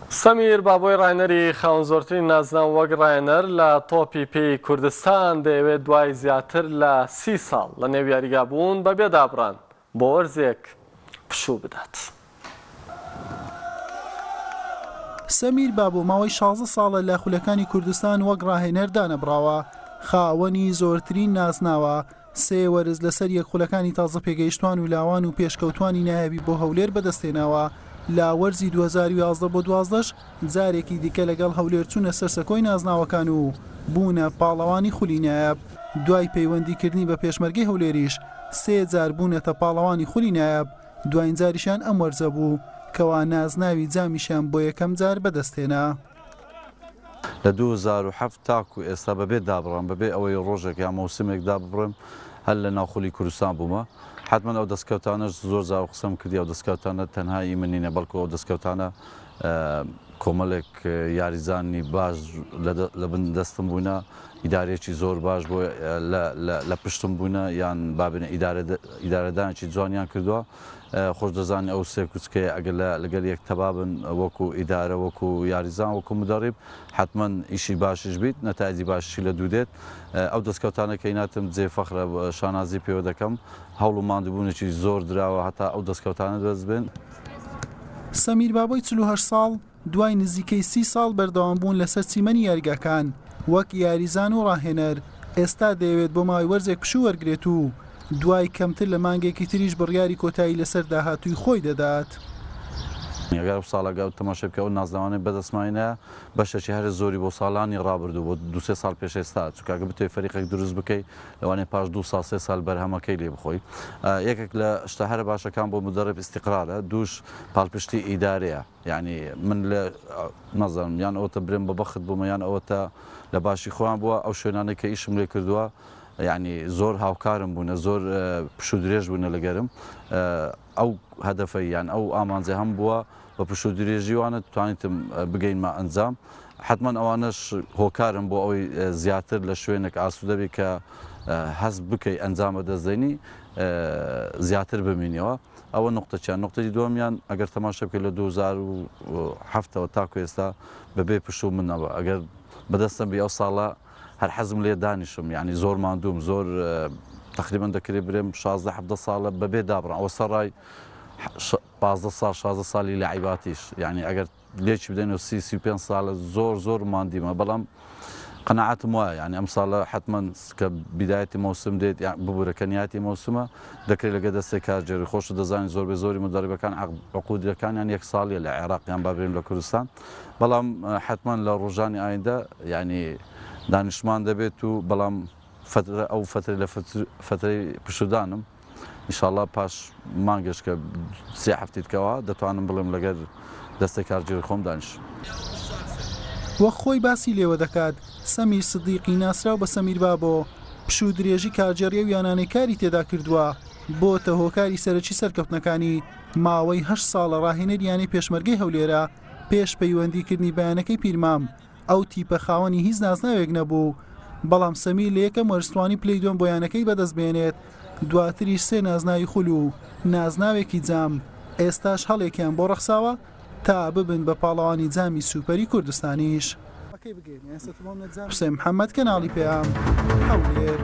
سەمیر بابۆی ڕاینەری خاوەن زۆرترین نازناو وەک ڕاینەر لە تۆپی پێی کوردستان دەیەوێت دوای زیاتر لە 30 ساڵ لە نێو یاریگابوون بەبێ دابڕان بۆ وەرزێک پشوو بدات. سەمیر بابۆ ماوەی 16 ساڵە لە خولەکانی کوردستان وەک ڕاهێنەر دانەبراوە، خاوەنی زۆرترین نازناوە، 3 وەرز لەسەر یەک خولەکانی تازە پێگەیشتوان و لاوان و پێشکەوتوانی نایابی بۆ هەولێر بەدەستێناوە. لە وەرزی 2011 بۆ 12 جارێکی دیکە لەگەڵ هەولێر چوونە سەرسەکۆی نازناوەکان و بوونە پاڵەوانی خولی نایاب. دوای پەیوەندیکردنی بە پێشمەرگەی هەولێریش 3 جار بوونەتە پاڵەوانی خولی نایاب، دوایین جاریشان ئەم وەرزە بوو کەوا نازناوی جامیشان بۆ یەکەم جار بەدەستێنا. لە 2007 تاکو ئێستا بەبێ دابڕام بەبێ ئەوەی ڕۆژێک یا مەوسمێک دابڕم هەر لە ناوخۆلی کوردستان بوومە. حتمما ئەو دەستکەوتانەش زۆر زار قسەم کردی، ئەو دەستکەوتانە تەنهایی من نینە، بەڵکو ئەو دەستکەوتانە کۆمەڵێک یاریزانی باش لە بن دەستم بوونە، ئیدارێکی زۆر باش بۆ لە پشتم بوونە یان بابنە ئیدارەدانێکی جوانیان کردووە. خۆش دەزانانی ئەو سێ کوچکەیە ئەگەر لەگەر یەک تەبابن وەکو ئیدارە وەکو یاریزان وەکو مدەڕیب حتمما ئیشی باشش بیت، نەتایجی باشی لە دوو دێت. ئەو دەستکەوتانە کە هیناتم جێ فەخرە شانازی پێوە دەکەم، هەوڵ و ماندووبوونێکی زۆر دراوە هەتا ئەو دەستکەوتانە دەست بێن. سەمیر بابۆی 48 ساڵ دوای نزیکەی 30 ساڵ بەردەوام بوون لەسەر چیمەنی یاریگاکان وەک یاریزان و ڕاهێنەر، ئێستا دەیەوێت بۆ ماوەی وەرزێک پشوو وەرگێت و دوای کەمتر لە مانگێکی تریش بڕیاری کۆتایی لەسەر داهاتووی خۆی دەدات. ئەگەر ساڵەگە تەماشا بکە و نازناوانەی بەدەستمانە بەشێکی هەر زۆری بۆ ساڵانی ڕابردوو بۆ 2-3 ساڵ پێش ئێستا چکاگە بتوێ فەریقێک دروست بکەیت لەوانەیە پاش 2 ساڵ 3 ساڵ بەرهەمەکەی لێ بخۆی. یەکێک لە شتە هەرە باشەکان بۆ مدەڕێب ئیستیقرارە، دووش پاڵپشتی ئیدارەیە، یعنی من لە نەزانم یان ئەوتە برێم بە بەخت بوومە یان ئەوەتە لە باشی خۆیان بووە ئەو شوێنانەی کە ئیشم لێ کردووە، یعنی زۆر هاوکارم بوونە، زۆر پشوو درێژ بوونە لەگەرم. ئەو هەدەفەی یان ئەو ئامانجە هەم بووە بە پشوو درێژی وانە توانیتم بگەینمە ئەنجام. حتمما ئەوانەش هۆکارم بۆ ئەوەی زیاتر لە شوێنێک ئاسوودە بێت کە هەست بکەی ئەنجامە دەستدەینی زیاتر ببینیەوە. ئەوە نقطەچیان. نقطەی دووەمیان ئەگەر تەماشا بکەیت لە 2007ەوە تاکو ئێستا بەبێ پشوو منەوە، ئەگەر بەدەستم بێ ئەو ساڵە هەر حەزم لێ دانیشم، یعنی زۆر ماندووم، زۆر تقریبا دەکرێت برێم 16-17 ساڵە بەبێ دابڕم، ئەوە سەرڕای 15 ساڵ 16 ساڵی لە عیباتیش، یعنی ئەگەر لێکی بدەین و 30-35 ساڵە زۆر ماندیمە، بەڵام قەناعەتم وایە یعنی ئەم ساڵە حتمما کە بیدایەتی مەوسم دێت ببوورە کەنیاتی مەوسمە دەکرێت لەگە دەستێک کارجێری خۆش دەزانین زۆری مدەڕیبەکان عقودەکانیان 1 ساڵیە لە عێراق یان بابرێن لە کوردستان، بەڵام حتمما لە ڕۆژانی ئایندە یعنی دانیشتمان دەبێت و بەڵام ئەو فترە لە فترەی پشودانم ئینشاڵڵا پاش مانگەش کە 3 هەفتەی تکەوە دەتوانم بڵێم لەگەر دەستێک کارگێری خۆم دانیش. وەک خۆی باسی لێوە دەکات، سەمیر سدیقی ناسراو بە سەمیر بابۆ پشوو درێژی کارجێڕیە و یانانەی کاری تێدا کردووە، بۆتە هۆکاری سەرەکی سەرکەوتنەکانی ماوەی 8 ساڵە ڕاهێنەریانی پێشمەرگەی هەولێرە پێش پەیوەندیکردنی بەیانەکەی پیرمام. ئەو تیپە خاوەنی هیچ نازناوێک نەبوو، بەڵام سەمیر لە یەکەم وەرزتوانی پلەی دووەم بۆیانەکەی بەدەست بێنێت، دواتریش 3 نازناوی خول و نازناوێکی جام، ئێستاش هەڵێکیان بۆ ڕەخساوە تا ببن بە پاڵەوانی جامی سوپەری کوردستانیش. حوسێن محەممەد کەناڵی پێیان هەولێر.